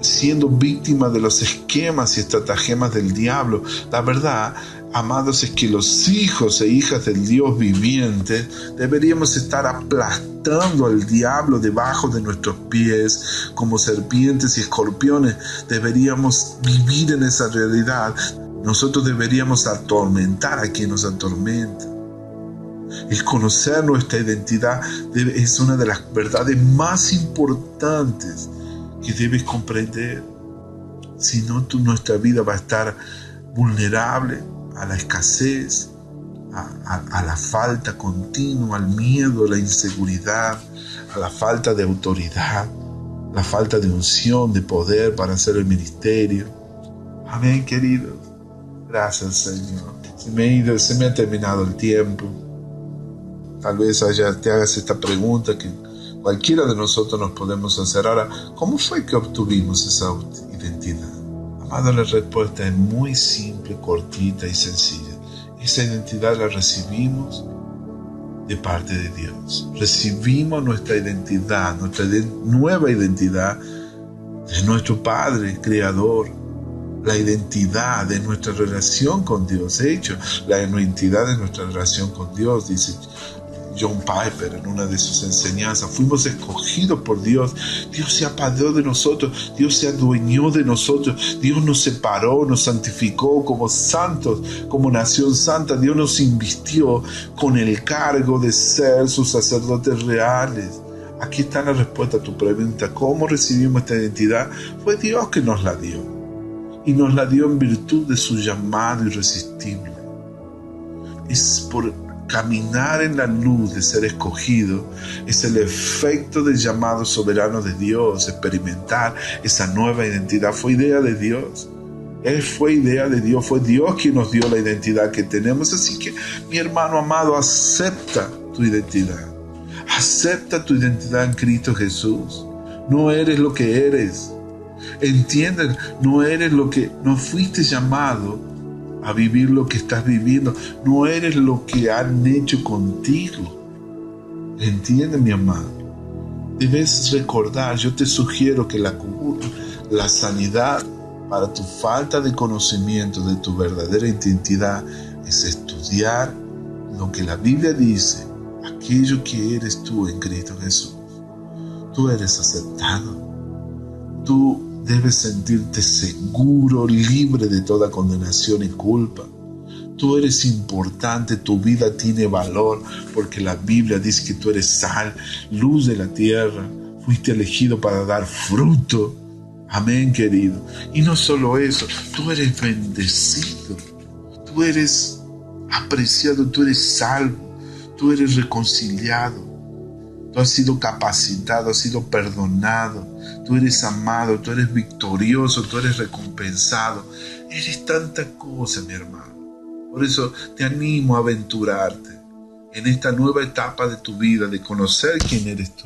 siendo víctima de los esquemas y estratagemas del diablo. La verdad, amados, es que los hijos e hijas del Dios viviente deberíamos estar aplastando al diablo debajo de nuestros pies como serpientes y escorpiones. Deberíamos vivir en esa realidad. Nosotros deberíamos atormentar a quien nos atormenta. El conocer nuestra identidad es una de las verdades más importantes que debes comprender. Si no, nuestra vida va a estar vulnerable a la escasez, a la falta continua, al miedo, a la inseguridad, a la falta de autoridad, la falta de unción, de poder para hacer el ministerio. Amén, queridos. Gracias, Señor. Se me ha terminado el tiempo. Tal vez te hagas esta pregunta que cualquiera de nosotros nos podemos hacer. Ahora, ¿cómo fue que obtuvimos esa identidad? Amado, la respuesta es muy simple, cortita y sencilla. Esa identidad la recibimos de parte de Dios. Recibimos nuestra identidad, nuestra nueva identidad de nuestro Padre Creador. La identidad de nuestra relación con Dios. De hecho, la identidad de nuestra relación con Dios, dice John Piper en una de sus enseñanzas, fuimos escogidos por Dios. Dios se apoderó de nosotros, Dios se adueñó de nosotros, Dios nos separó, nos santificó como santos, como nación santa. Dios nos invistió con el cargo de ser sus sacerdotes reales. Aquí está la respuesta a tu pregunta. ¿Cómo recibimos esta identidad? Fue Dios que nos la dio. Y nos la dio en virtud de su llamado irresistible. Es por caminar en la luz de ser escogido, es el efecto del llamado soberano de Dios, experimentar esa nueva identidad. Fue idea de Dios. Fue idea de Dios, fue Dios quien nos dio la identidad que tenemos. Así que, mi hermano amado, acepta tu identidad. Acepta tu identidad en Cristo Jesús. No eres lo que eres. Entienden, no fuiste llamado a vivir lo que estás viviendo. No eres lo que han hecho contigo. Entiende, mi amado. Debes recordar, yo te sugiero que la sanidad para tu falta de conocimiento de tu verdadera identidad es estudiar lo que la Biblia dice, aquello que eres tú en Cristo Jesús. Tú eres aceptado. Tú debes sentirte seguro, libre de toda condenación y culpa. Tú eres importante, tu vida tiene valor, porque la Biblia dice que tú eres sal, luz de la tierra. Fuiste elegido para dar fruto. Amén, querido. Y no solo eso, tú eres bendecido. Tú eres apreciado, tú eres salvo, tú eres reconciliado. Tú has sido capacitado, has sido perdonado, tú eres amado, tú eres victorioso, tú eres recompensado. Eres tanta cosa, mi hermano. Por eso te animo a aventurarte en esta nueva etapa de tu vida, de conocer quién eres tú.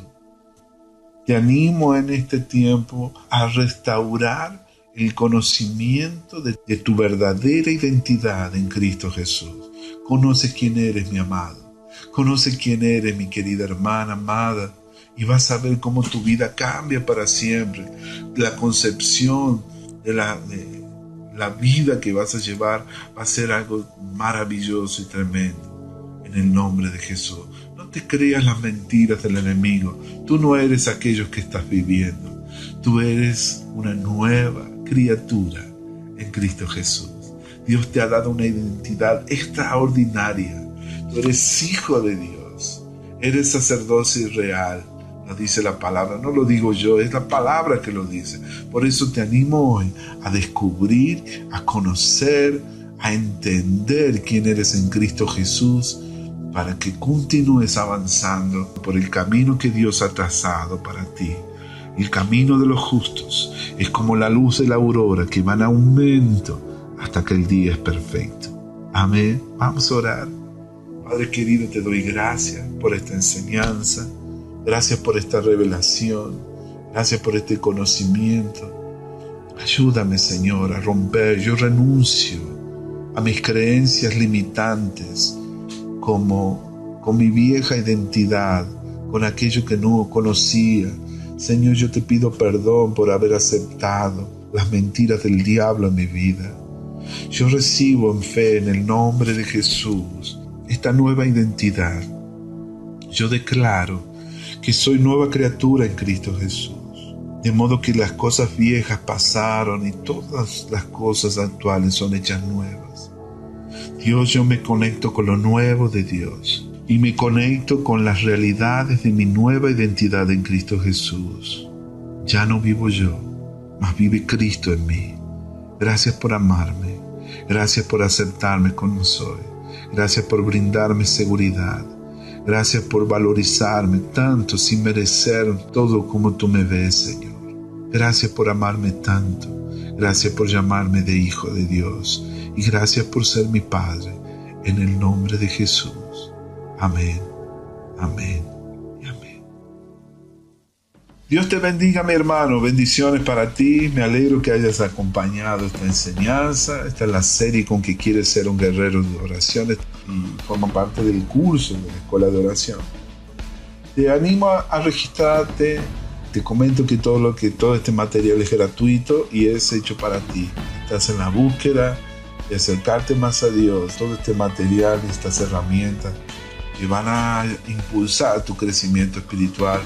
Te animo en este tiempo a restaurar el conocimiento de tu verdadera identidad en Cristo Jesús. Conoce quién eres, mi amado. Conoce quién eres, mi querida hermana amada, y vas a ver cómo tu vida cambia para siempre. La concepción de la vida que vas a llevar va a ser algo maravilloso y tremendo. En el nombre de Jesús. No te creas las mentiras del enemigo. Tú no eres aquello que estás viviendo. Tú eres una nueva criatura en Cristo Jesús. Dios te ha dado una identidad extraordinaria. Tú eres hijo de Dios. Eres sacerdocio real. Lo dice la palabra. No lo digo yo, es la palabra que lo dice. Por eso te animo hoy a descubrir, a conocer, a entender quién eres en Cristo Jesús, para que continúes avanzando por el camino que Dios ha trazado para ti. El camino de los justos es como la luz de la aurora que va en aumento hasta que el día es perfecto. Amén. Vamos a orar. Padre querido, te doy gracias por esta enseñanza. Gracias por esta revelación. Gracias por este conocimiento. Ayúdame, Señor, a romper. Yo renuncio a mis creencias limitantes, como con mi vieja identidad, con aquello que no conocía. Señor, yo te pido perdón por haber aceptado las mentiras del diablo en mi vida. Yo recibo en fe, en el nombre de Jesús, esta nueva identidad. Yo declaro que soy nueva criatura en Cristo Jesús. De modo que las cosas viejas pasaron y todas las cosas actuales son hechas nuevas. Dios, yo me conecto con lo nuevo de Dios y me conecto con las realidades de mi nueva identidad en Cristo Jesús. Ya no vivo yo, mas vive Cristo en mí. Gracias por amarme. Gracias por aceptarme como soy. Gracias por brindarme seguridad. Gracias por valorizarme tanto sin merecer todo como tú me ves, Señor. Gracias por amarme tanto. Gracias por llamarme de hijo de Dios. Y gracias por ser mi Padre. En el nombre de Jesús. Amén. Amén. Y amén. Dios te bendiga, mi hermano. Bendiciones para ti. Me alegro que hayas acompañado esta enseñanza. Esta es la serie con que quieres ser un guerrero de oraciones y forma parte del curso de la Escuela de Oración. Te animo a registrarte. Te comento que todo este material es gratuito y es hecho para ti. Estás en la búsqueda de acercarte más a Dios. Todo este material y estas herramientas que van a impulsar tu crecimiento espiritual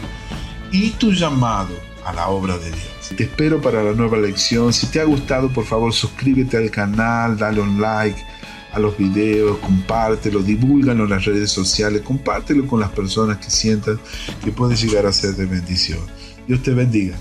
y tu llamado a la obra de Dios. Te espero para la nueva lección. Si te ha gustado, por favor, suscríbete al canal, dale un like a los videos, compártelo, divúlgalo en las redes sociales, compártelo con las personas que sientas que puede llegar a ser de bendición. Dios te bendiga.